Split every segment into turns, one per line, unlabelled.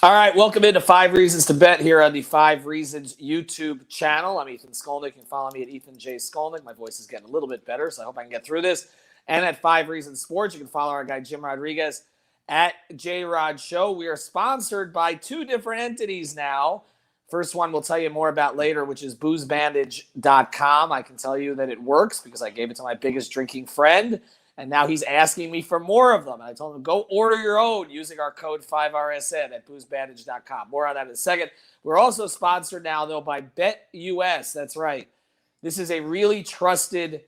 All right, welcome into 5 Reasons to Bet here on the 5 Reasons YouTube channel. I'm Ethan Skolnick. You can follow me at Ethan J. Skolnick. My voice is getting a little bit better, so I hope I can get through this. And at 5 Reasons Sports, you can follow our guy Jim Rodriguez at J-Rod Show. We are sponsored by 2 different entities now. First one we'll tell you more about later, which is boozebandage.com. I can tell you that it works because I gave it to my biggest drinking friend. And now he's asking me for more of them. And I told him, go order your own using our code 5RSN at boozebandage.com. More on that in a second. We're also sponsored now, though, by BetUS. That's right. This is a really trusted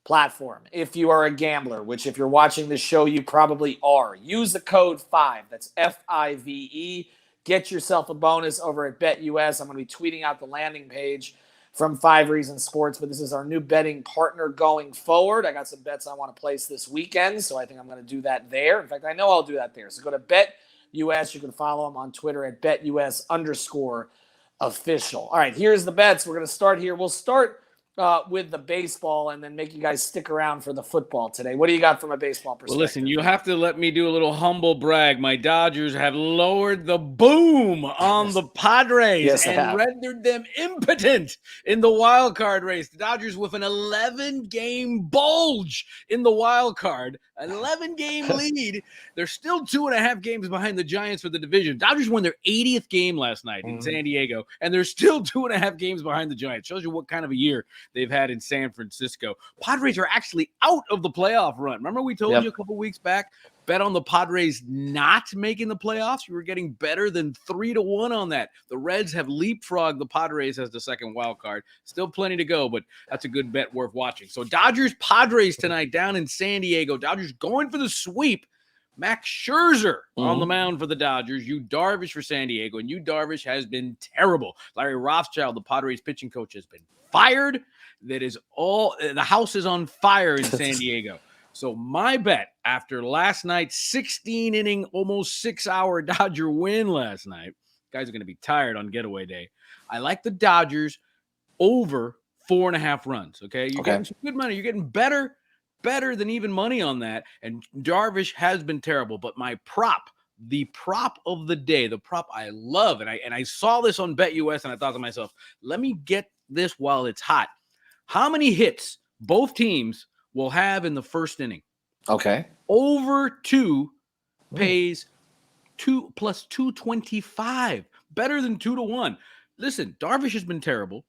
platform if you are a gambler, which if you're watching this show, you probably are. Use the code 5. That's FIVE. Get yourself a bonus over at BetUS. I'm going to be tweeting out the landing page from 5 Reasons Sports, but this is our new betting partner going forward. I got some bets I want to place this weekend, so I think I'm going to do that there. In fact, I know I'll do that there. So go to BetUS. You can follow them on Twitter at BetUS_official. All right, here's the bets. We're going to start here. We'll start with the baseball and then make you guys stick around for the football today. What do you got from a baseball perspective?
Well, listen, you have to let me do a little humble brag. My Dodgers have lowered the boom on the Padres and rendered them impotent in the wild card race. The Dodgers with an 11-game bulge in the wild card, an 11-game lead. They're still 2.5 games behind the Giants for the division. Dodgers won their 80th game last night in San Diego, and they're still 2.5 games behind the Giants. Shows you what kind of a year they've had in San Francisco. Padres are actually out of the playoff run. Remember we told you a couple weeks back, bet on the Padres not making the playoffs? You were getting better than 3-1 on that. The Reds have leapfrogged the Padres as the second wild card. Still plenty to go, but that's a good bet worth watching. So Dodgers-Padres tonight down in San Diego. Dodgers going for the sweep. Max Scherzer on the mound for the Dodgers. Yu Darvish for San Diego. And Yu Darvish has been terrible. Larry Rothschild, the Padres pitching coach, has been fired. That is all. The house is on fire in San Diego. So my bet after last night's 16-inning, almost 6-hour Dodger win last night, guys are going to be tired on getaway day. I like the Dodgers over 4.5 runs. Okay, you're getting some good money. You're getting better than even money on that. And Darvish has been terrible. But my prop, the prop of the day, the prop I love, and I saw this on BetUS, and I thought to myself, let me get this while it's hot. How many hits both teams will have in the first inning?
Okay.
Over 2 pays 2 plus 225. Better than 2-1. Listen, Darvish has been terrible.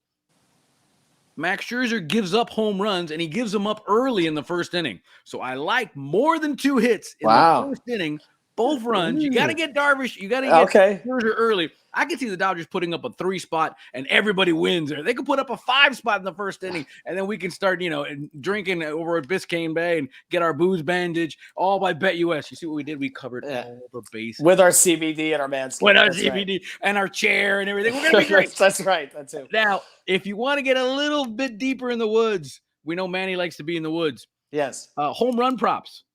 Max Scherzer gives up home runs, and he gives them up early in the first inning. So I like more than 2 hits in the first inning. Both runs. You got to get Darvish. You got to get Scherzer early. I can see the Dodgers putting up a 3 spot and everybody wins. Or they could put up a 5 spot in the first inning, and then we can start, drinking over at Biscayne Bay and get our booze bandage all by BetUS. You see what we did? We covered all the bases
with our CBD and our Manscaped.
With our CBD and our chair and everything. We're gonna be great.
That's right. That's it.
Now, if you want to get a little bit deeper in the woods, we know Manny likes to be in the woods.
Yes.
Home run props.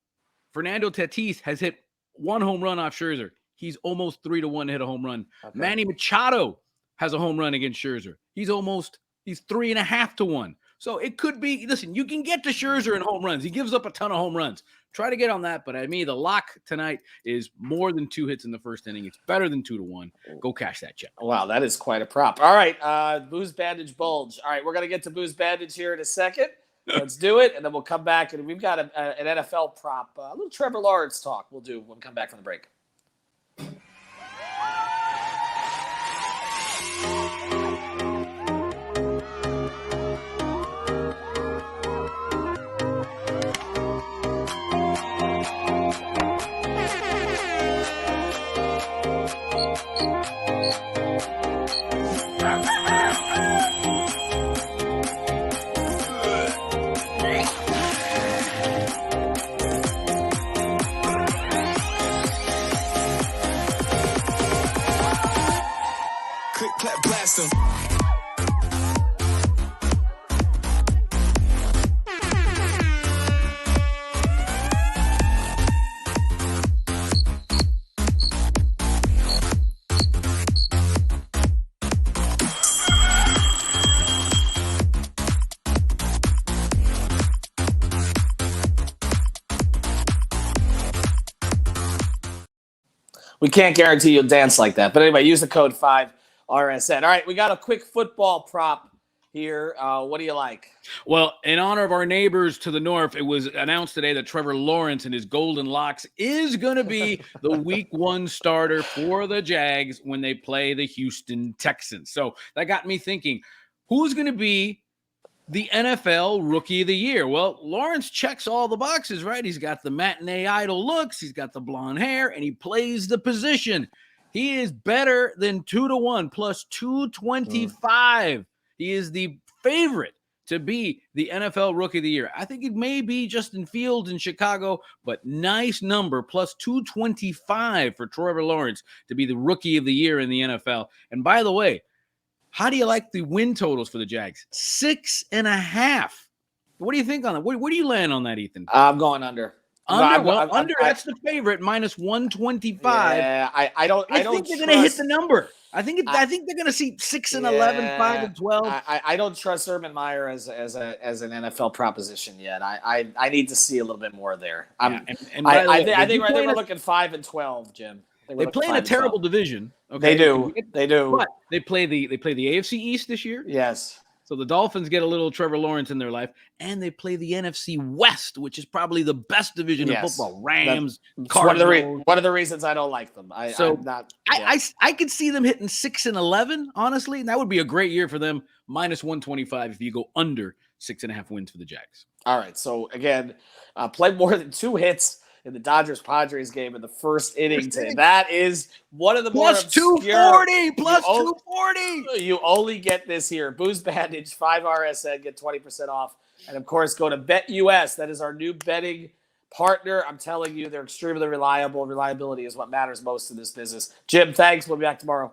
Fernando Tatis has hit 1 home run off Scherzer. He's almost 3-1 to hit a home run. Okay. Manny Machado has a home run against Scherzer. He's 3.5 to 1. So it could be, listen, you can get to Scherzer in home runs. He gives up a ton of home runs. Try to get on that. But I mean, the lock tonight is more than 2 hits in the first inning. It's better than 2-1. Go cash that check.
Wow, that is quite a prop. All right, Booze Bandage Bulge. All right, we're going to get to Booze Bandage here in a second. Let's do it, and then we'll come back, and we've got an NFL prop, a little Trevor Lawrence talk we'll do when we come back from the break. We can't guarantee you'll dance like that. But anyway, use the code 5RSN. All right, we got a quick football prop here. What do you like?
Well, in honor of our neighbors to the north, it was announced today that Trevor Lawrence and his golden locks is going to be the week 1 starter for the Jags when they play the Houston Texans. So that got me thinking, who's going to be the NFL Rookie of the Year? Well, Lawrence checks all the boxes, right? He's got the matinee idol looks, he's got the blonde hair, and he plays the position. He is better than 2-1 plus 225. He is the favorite to be the NFL Rookie of the Year. I think it may be Justin Fields in Chicago, but nice number, plus 225 for Trevor Lawrence to be the Rookie of the Year in the NFL. And by the way, how do you like the win totals for the Jags? 6.5. What do you think on that? Where do you land on that, Ethan?
I'm going under.
Under. That's the favorite, minus 125.
Yeah, I don't
think they're going to hit the number. I think they're going to see 6 and 11, 5 and 12.
I don't trust Urban Meyer as an NFL proposition yet. I need to see a little bit more there. I think we're looking 5 and 12, Jim.
They play in a terrible division. Okay?
They do.
But they play the AFC East this year.
Yes.
So the Dolphins get a little Trevor Lawrence in their life, and they play the NFC West, which is probably the best division of football. Rams, Cardinals.
One of the reasons I don't like them. I
could see them hitting 6 and 11. Honestly, and that would be a great year for them. Minus 125 if you go under 6.5 wins for the Jags.
All right. So again, play more than 2 hits in the Dodgers-Padres game in the first inning today. That is one of the more obscure.
240, plus 240.
You only get this here. Booze Bandage, 5RSN, get 20% off. And, of course, go to BetUS. That is our new betting partner. I'm telling you, they're extremely reliable. Reliability is what matters most in this business. Jim, thanks. We'll be back tomorrow.